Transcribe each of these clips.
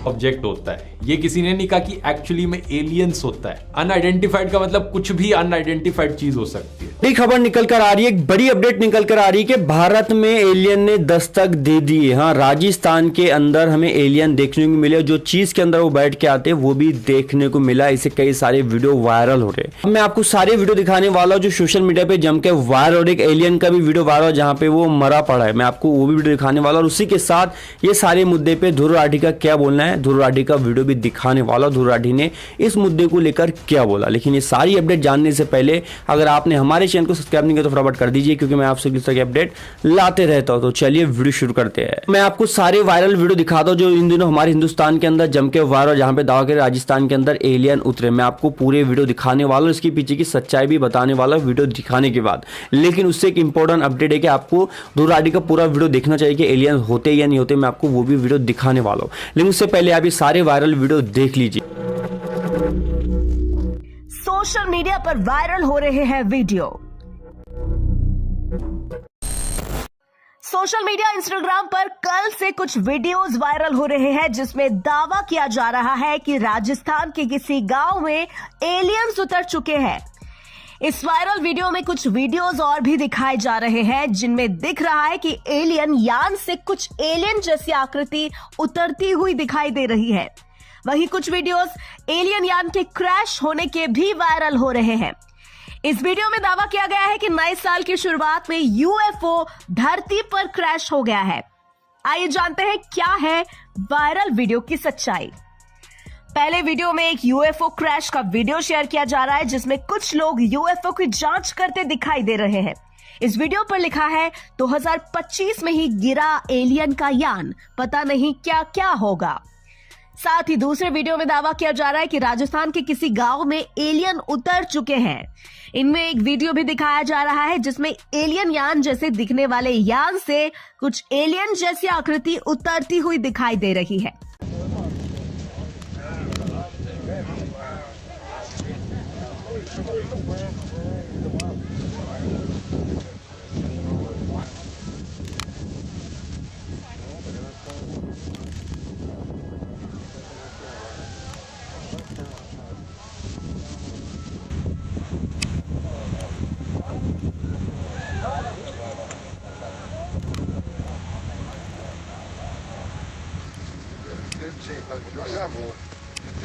Object होता है। ये किसी ने नहीं कहा कि एक्चुअली में एलियंस होता है। अनआइडेंटिफाइड का मतलब कुछ भी अनआइडेंटिफाइड चीज हो सकती है। बड़ी खबर निकल कर आ रही है, एक बड़ी अपडेट निकल कर आ रही है कि भारत में एलियन ने दस्तक दे दी है। हाँ, राजस्थान के अंदर हमें एलियन देखने को मिले, जो चीज के अंदर वो बैठ के आते हैं वो भी देखने को मिला। इसे कई सारे वीडियो वायरल हो रहे हैं। अब मैं आपको सारे वीडियो दिखाने वाला हूं जो सोशल मीडिया पे जम के वायरल हो रहे। एक एलियन का भी वीडियो वायरल जहां पे वो मरा पड़ा है, मैं आपको वो भी वीडियो दिखाने वाला। और उसी के साथ ये सारे मुद्दे पे ध्रुव राठी का क्या बोलना है, ध्रुव राठी का वीडियो भी दिखाने वाला, ध्रुव राठी ने इस मुद्दे को लेकर क्या बोला। लेकिन ये सारी अपडेट जानने से पहले अगर आपने हमारे चैनल को सब्सक्राइब नहीं किया तो फटाफट कर दीजिए, क्योंकि मैं आपसे इस तरह की अपडेट लाते रहता हूं। तो चलिए वीडियो शुरू करते हैं। मैं आपको सारे वायरल वीडियो दिखाता हूं जो इन दिनों हमारे हिंदुस्तान के अंदर जम के वायरल, जहां पे दावा के राजस्थान के अंदर एलियन उतरे। मैं आपको पूरे वीडियो दिखाने वाला हूं, इसके पीछे की सच्चाई भी बताने वाला वीडियो दिखाने के बाद। लेकिन उससे एक इंपॉर्टेंट अपडेट है कि आपको ध्रुव राठी का पूरा वीडियो देखना चाहिए कि एलियन होते या नहीं होते। मैं आपको वो भी वीडियो दिखाने वाला हूं, लेकिन उससे पहले आप ये सारे वायरल वीडियो देख लीजिए। सोशल मीडिया पर वायरल हो रहे हैं वीडियो। सोशल मीडिया इंस्टाग्राम पर कल से कुछ वीडियोस वायरल हो रहे हैं जिसमें दावा किया जा रहा है कि राजस्थान के किसी गांव में एलियंस उतर चुके हैं। इस वायरल वीडियो में कुछ वीडियोस और भी दिखाए जा रहे हैं जिनमें दिख रहा है कि एलियन यान से कुछ एलियन जैसी आकृति उतरती हुई दिखाई दे रही है। वहीं कुछ वीडियोस एलियन यान के क्रैश होने के भी वायरल हो रहे हैं। इस वीडियो में दावा किया गया है कि नए साल की शुरुआत में यूएफओ धरती पर क्रैश हो गया है। आइए जानते हैं क्या है वायरल वीडियो की सच्चाई। पहले वीडियो में एक यूएफओ क्रैश का वीडियो शेयर किया जा रहा है जिसमें कुछ लोग यूएफओ की जांच करते दिखाई दे रहे हैं। इस वीडियो पर लिखा है 2025 में ही गिरा एलियन का यान, पता नहीं क्या क्या होगा। साथ ही दूसरे वीडियो में दावा किया जा रहा है कि राजस्थान के किसी गांव में एलियन उतर चुके हैं। इनमें एक वीडियो भी दिखाया जा रहा है जिसमें एलियन यान जैसे दिखने वाले यान से कुछ एलियन जैसी आकृति उतरती हुई दिखाई दे रही है।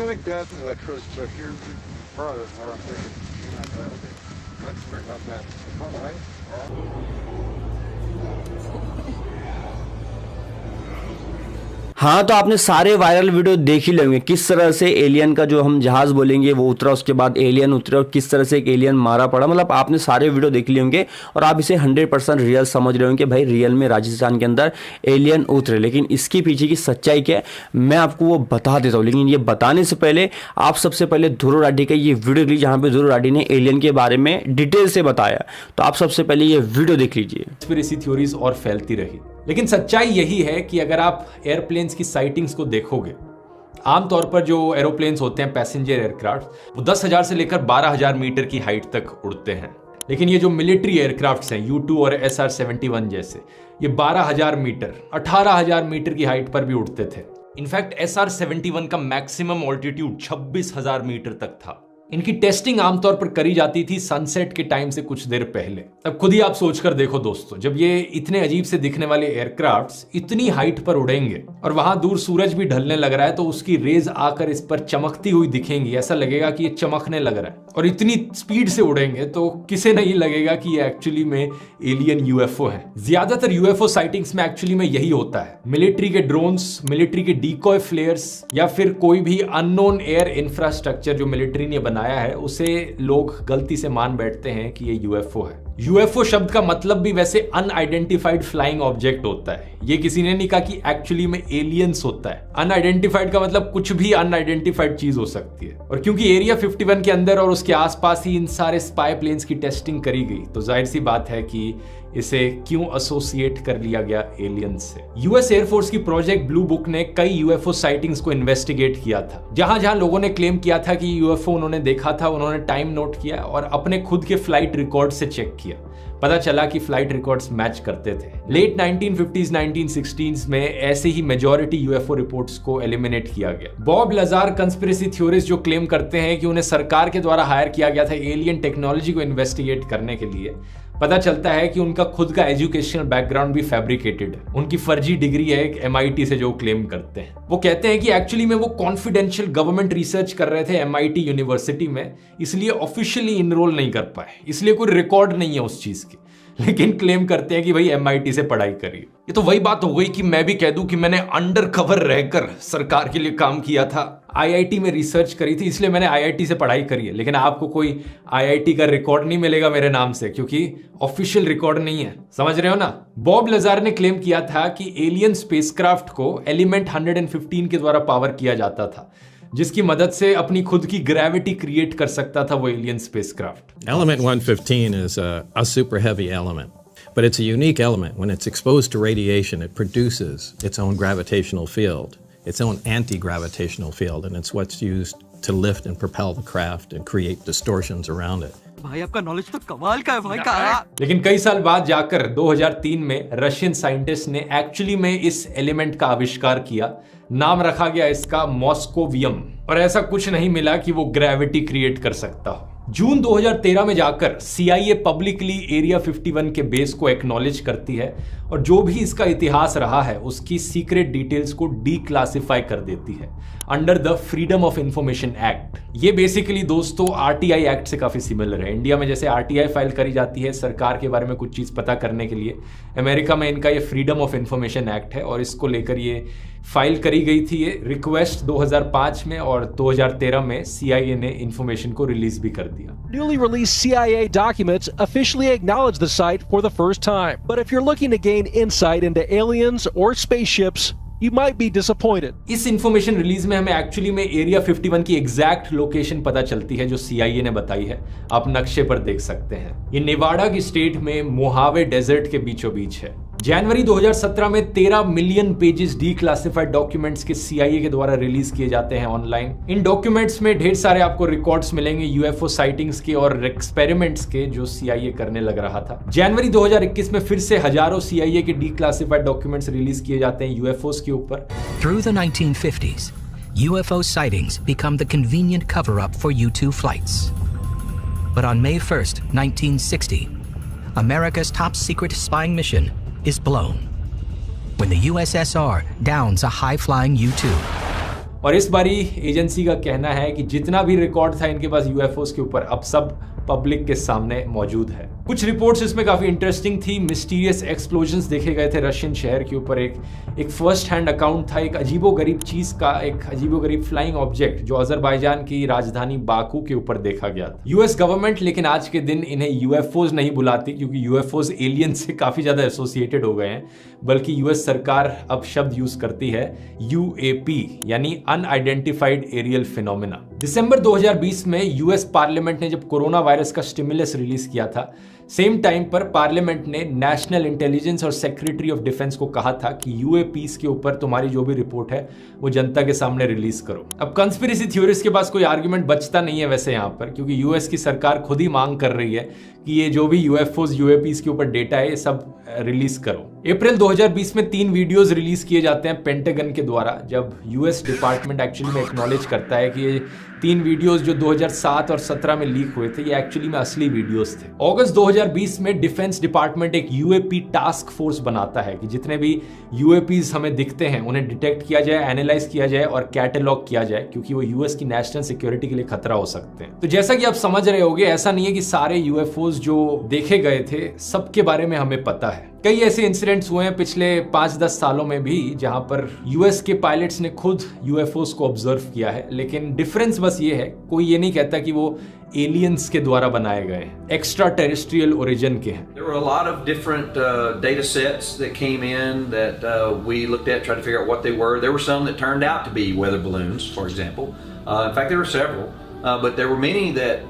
I think that's an electricity, so here's the front of what I'm thinking. Let's bring up that. All right. हाँ, तो आपने सारे वायरल वीडियो देख ही लेंगे किस तरह से एलियन का जो हम जहाज बोलेंगे वो उतरा, उसके बाद एलियन उतरे और किस तरह से एक एलियन मारा पड़ा। मतलब आपने सारे वीडियो देख लिए होंगे और आप इसे 100% रियल समझ रहे होंगे भाई रियल में राजस्थान के अंदर एलियन उतरे। लेकिन इसके पीछे की सच्चाई क्या है मैं आपको वो बता देता हूँ। लेकिन ये बताने से पहले आप सबसे पहले ध्रुव राठी का ये वीडियो लीजिए जहाँ पे ध्रुव राठी ने एलियन के बारे में डिटेल से बताया। तो आप सबसे पहले ये वीडियो देख लीजिए। कंस्पिरेसी थ्योरीज और फैलती रही, लेकिन सच्चाई यही है कि अगर आप एयरप्लेन्स की साइटिंग्स को देखोगे, आमतौर पर जो एरोप्लेन्स होते हैं पैसेंजर एयरक्राफ्ट वो 10,000 से लेकर 12,000 मीटर की हाइट तक उड़ते हैं। लेकिन ये जो मिलिट्री एयरक्राफ्ट्स हैं U-2 और SR-71 जैसे, ये 12,000 मीटर 18,000 मीटर की हाइट पर भी उड़ते थे। इनफैक्ट SR-71 का मैक्सिमम ऑल्टीट्यूड 26,000 मीटर तक था। इनकी टेस्टिंग आमतौर पर करी जाती थी सनसेट के टाइम से कुछ देर पहले। अब खुद ही आप सोचकर देखो दोस्तों, जब ये इतने अजीब से दिखने वाले एयरक्राफ्ट्स इतनी हाइट पर उड़ेंगे और वहां दूर सूरज भी ढलने लग रहा है तो उसकी रेज आकर इस पर चमकती हुई दिखेंगी, ऐसा लगेगा कि ये चमकने लग रहा है। और इतनी स्पीड से उड़ेंगे तो किसे नहीं लगेगा कि ये एक्चुअली में एलियन यूएफओ है। ज्यादातर यूएफओ साइटिंग्स में एक्चुअली में यही होता है। मिलिट्री के ड्रोन्स, मिलिट्री के डीकॉय फ्लेयर्स या फिर कोई भी अननोन एयर इंफ्रास्ट्रक्चर जो मिलिट्री ने बनाया है उसे लोग गलती से मान बैठते हैं कि ये यूएफओ है। यूएफओ शब्द का मतलब भी वैसे अनआइडेंटिफाइड फ्लाइंग ऑब्जेक्ट होता है। ये किसी ने नहीं कहा कि एक्चुअली में एलियंस होता है। अनआइडेंटिफाइड का मतलब कुछ भी अनआइडेंटिफाइड चीज हो सकती है। और क्योंकि एरिया 51 के अंदर और उसके आसपास ही इन सारे स्पाई प्लेन्स की टेस्टिंग करी गई तो जाहिर सी बात है कि इसे क्यों एसोसिएट कर लिया गया एलियंस से। यूएस एयरफोर्स की प्रोजेक्ट ब्लू बुक ने कई यूएफओ साइटिंग्स को इन्वेस्टिगेट किया था। जहां जहां लोगों ने क्लेम किया था कि यूएफओ उन्होंने देखा था, उन्होंने टाइम नोट किया और अपने खुद के फ्लाइट रिकॉर्ड से चेक किया। किया। पता चला कि फ्लाइट रिकॉर्ड्स मैच करते थे। लेट 1950s 1960s में ऐसे ही मेजॉरिटी यूएफओ रिपोर्ट्स को एलिमिनेट किया गया। बॉब लजार कंस्पिरेसी थ्योरिस्ट जो क्लेम करते हैं कि उन्हें सरकार के द्वारा हायर किया गया था एलियन टेक्नोलॉजी को इन्वेस्टिगेट करने के लिए, पता चलता है कि उनका खुद का एजुकेशनल बैकग्राउंड भी फैब्रिकेटेड है। उनकी फर्जी डिग्री है एक MIT से जो क्लेम करते हैं। वो कहते हैं कि एक्चुअली में वो कॉन्फिडेंशियल गवर्नमेंट रिसर्च कर रहे थे MIT यूनिवर्सिटी में, इसलिए ऑफिशियली इनरोल नहीं कर पाए, इसलिए कोई रिकॉर्ड नहीं है उस चीज की, लेकिन क्लेम करते हैं कि भाई MIT से पढ़ाई करी। ये तो वही बात हो गई कि मैं भी कह दूं कि मैंने अंडर कवर रहकर सरकार के लिए काम किया था, IIT में रिसर्च करी थी, इसलिए मैंने IIT से पढ़ाई करी है, लेकिन आपको कोई IIT का रिकॉर्ड नहीं मिलेगा मेरे नाम से, क्योंकि ऑफिशियल रिकॉर्ड नहीं है। समझ रहे हो ना? बॉब लजार ने क्लेम किया था कि एलियन स्पेसक्राफ्ट को एलिमेंट 115 के द्वारा पावर किया जाता था, जिसकी मदद से अपनी खुद की ग्रेविटी क्रिएट कर सकता था वो alien spacecraft. Element 115 is a super heavy element, but it's a unique element. When it's exposed to radiation, it produces its own gravitational field, its own anti-gravitational field, and it's what's used to lift and propel the craft and create distortions around it. भाई आपका knowledge तो कमाल का है भाई का। लेकिन कई साल बाद जाकर 2003 में रशियन साइंटिस्ट ने एक्चुअली में इस एलिमेंट का आविष्कार किया। नाम रखा गया इसका मॉस्कोवियम, और ऐसा कुछ नहीं मिला कि वो ग्रेविटी क्रिएट कर सकता हो। जून 2013 में जाकर CIA पब्लिकली एरिया 51 के बेस को एक्नॉलेज करती है और जो भी इसका इतिहास रहा है उसकी सीक्रेट डिटेल्स को डीक्लासिफाई कर देती है under the freedom of information act. ये बेसिकली दोस्तों RTI एक्ट से काफी सिमिलर है। इंडिया में जैसे RTI फाइल करी जाती है सरकार के बारे में कुछ चीज पता करने के लिए, अमेरिका में इनका ये फ्रीडम ऑफ इंफॉर्मेशन एक्ट है और इसको लेकर ये फाइल करी गई थी ये रिक्वेस्ट 2005 में, और 2013 में CIA ने इंफॉर्मेशन को रिलीज भी कर दिया। Newly released CIA documents officially acknowledge the site for the first time. But if you're looking to gain insight into aliens or spaceships, you might be disappointed. इस information release में हमें actually में area 51 की exact location पता चलती है जो CIA ने बताई है। आप नक्शे पर देख सकते हैं, ये नेवाडा की स्टेट में मोहावे डेजर्ट के बीचों बीच है। जनवरी 2017 में 13 मिलियन पेजेस डीक्लासिफाइड डॉक्यूमेंट्स के CIA के द्वारा रिलीज किए जाते हैं ऑनलाइन। इन डॉक्यूमेंट्स में ढेर सारे आपको रिकॉर्ड्स मिलेंगे UFO साइटिंग्स के और एक्सपेरिमेंट्स के जो CIA करने लग रहा था। जनवरी 2021 में फिर से हजारों CIA के डीक्लासिफाइड डॉक्यूमेंट्स रिलीज किए जाते हैं UFOs के ऊपर। Through the 1950s, UFO sightings become the convenient cover-up for U-2 flights. But on May 1st, 1960, America's top secret spying mission is blown when the USSR downs a high-flying U-2. और इस बारी agency का कहना है कि जितना भी record था इनके पास UFOs के ऊपर अब सब पब्लिक के सामने मौजूद है। कुछ रिपोर्ट्स इसमें काफी इंटरेस्टिंग थी। मिस्टीरियस एक्सप्लोजन्स देखे गए थे रशियन शहर के ऊपर। एक फर्स्ट हैंड अकाउंट था एक अजीबोगरीब चीज का, एक अजीबोगरीब फ्लाइंग ऑब्जेक्ट जो अजरबैजान की राजधानी बाकू के ऊपर देखा गया था। US गवर्नमेंट लेकिन आज के दिन इन्हें UFOs नहीं बुलाती क्योंकि UFOs एलियन से काफी ज्यादा एसोसिएटेड हो गए हैं, बल्कि US सरकार अब शब्द यूज करती है UAP यानी अनआइडेंटिफाइड एरियल फिनोमेना। दिसंबर 2020 में US पार्लियामेंट ने जब कोरोना वायरस का स्टिमुलस रिलीज किया था, सेम टाइम पर पार्लियामेंट ने नेशनल इंटेलिजेंस और सेक्रेटरी ऑफ डिफेंस को कहा था कि UAPs के ऊपर तुम्हारी जो भी रिपोर्ट है वो जनता के सामने रिलीज करो। अब कंस्पिरेसी थ्योरिस्ट के पास कोई आर्गुमेंट बचता नहीं है वैसे यहाँ पर, क्योंकि US की सरकार खुद ही मांग कर रही है कि ये जो भी UFOs UAPs के ऊपर डेटा है ये सब रिलीज करो। अप्रैल 2020 में 3 वीडियोस रिलीज किए जाते हैं पेंटागन के द्वारा, जब US डिपार्टमेंट एक्चुअली में एक्नॉलेज करता है कि ये 3 वीडियोस जो 2007 और 17 में लीक हुए थे ये एक्चुअली में असली वीडियोस थे। अगस्त 2020 में डिफेंस डिपार्टमेंट एक UAP टास्क फोर्स बनाता है कि जितने भी UAPs हमें दिखते हैं उन्हें डिटेक्ट किया जाए, एनालाइज किया जाए और कैटलॉग किया जाए, क्योंकि वो US की नेशनल सिक्योरिटी के लिए खतरा हो सकते हैं। तो जैसा कि आप समझ रहे होंगे, ऐसा नहीं है कि सारे UFOs जो देखे गए थे सबके बारे में हमें पता है। कई ऐसे इंसिडेंट्स हुए हैं पिछले 5-10 सालों में भी जहां पर US के पायलट्स ने खुद UFOs को ऑब्जर्व किया है, लेकिन डिफरेंस बस ये है, कोई ये नहीं कहता कि वो एलियंस के द्वारा बनाए गए हैं, एक्स्ट्रा टेरेस्ट्रियल ओरिजिन के हैं। There were a lot of different data sets that came in that we looked at, tried to figure out what they were. There were some that turned out to be weather balloons, for example. In fact, there were several, but there were many that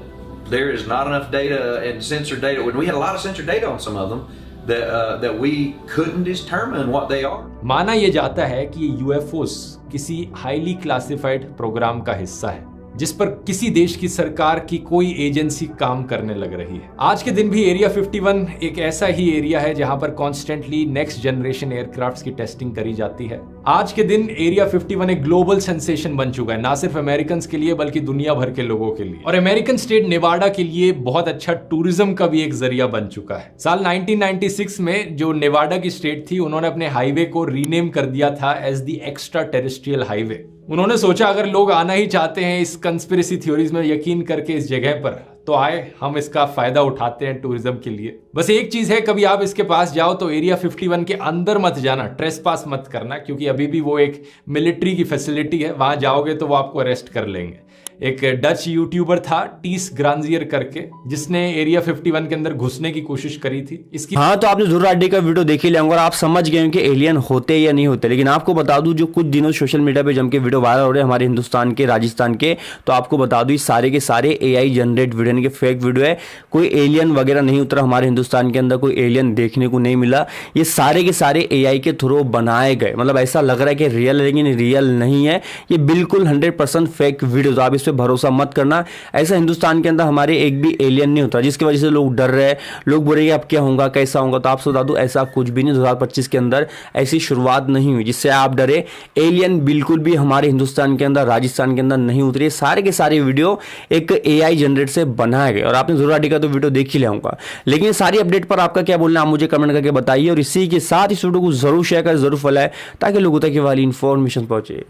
there is not enough data and sensor data. When we had a lot of sensor data on some of them, that we couldn't determine what they are. माना यह जाता है कि UFOs किसी highly classified programme का हिस्सा है। जिस पर किसी देश की सरकार की कोई एजेंसी काम करने लग रही है। आज के दिन भी एरिया 51 एक ऐसा ही एरिया है जहां पर कॉन्स्टेंटली नेक्स्ट जनरेशन एयरक्राफ्ट्स की टेस्टिंग करी जाती है। आज के दिन एरिया 51 एक ग्लोबल सेंसेशन बन चुका है, ना सिर्फ अमेरिकन के लिए बल्कि दुनिया भर के लोगों के लिए। और अमेरिकन स्टेट नेवाडा के लिए बहुत अच्छा टूरिज्म का भी एक जरिया बन चुका है। साल 1996 में जो नेवाडा की स्टेट थी, उन्होंने अपने हाईवे को रीनेम कर दिया था as the extra terrestrial highway. उन्होंने सोचा अगर लोग आना ही चाहते हैं इस कंस्पिरेसी थ्योरीज में यकीन करके इस जगह पर, तो आए, हम इसका फायदा उठाते हैं टूरिज्म के लिए। बस एक चीज है, कभी आप इसके पास जाओ तो एरिया 51 के अंदर मत जाना, ट्रेसपास मत करना, क्योंकि अभी भी वो एक मिलिट्री की फैसिलिटी है। वहां जाओगे तो वो आपको अरेस्ट कर लेंगे। एक डच यूट्यूबर था टीस ग्रांजियर करके, जिसने एरिया 51 के अंदर घुसने की कोशिश करी थी। इसकी हाँ, तो आपने जरूर आरडी का वीडियो देख ही लिया होगा और आप समझ गए कि एलियन होते या नहीं होते। लेकिन आपको बता दूं, जो कुछ दिनों सोशल मीडिया पे जम के वीडियो वायरल हो रहे हैं हमारे हिंदुस्तान के, राजस्थान के, तो आपको बता दूं सारे के सारे एआई जनरेट वीडियो, यानी कि फेक वीडियो है। कोई एलियन वगैरह नहीं उतरा हमारे हिंदुस्तान के अंदर, कोई एलियन देखने को नहीं मिला। ये सारे के सारे एआई के थ्रू बनाए गए, मतलब ऐसा लग रहा है कि रियल है लेकिन रियल नहीं है। ये बिल्कुल 100% फेक वीडियो, आप इस पर भरोसा मत करना। ऐसा हिंदुस्तान के अंदर हमारे एक भी एलियन नहीं होता, जिसकी वजह से लोग डर रहे हैं। लोग बोल रहे हैं अब क्या होगा, कैसा होगा, तो आपसे बता दूं ऐसा कुछ भी नहीं। 2025 के अंदर ऐसी शुरुआत नहीं हुई जिससे आप डरे। एलियन बिल्कुल भी हमारे हिंदुस्तान के अंदर, राजस्थान के अंदर नहीं उतरे। सारे के सारे वीडियो एक एआई जनरेट से बनाए गए और आपने जरूर आरडी का तो वीडियो देख ही लिया। लेकिन सारी अपडेट पर आपका क्या बोलना, आप मुझे कमेंट करके बताइए और इसी के साथ इस वीडियो को जरूर शेयर करें, जरूर फैलाएं ताकि लोगों तक ये वाली इंफॉर्मेशन पहुंचे।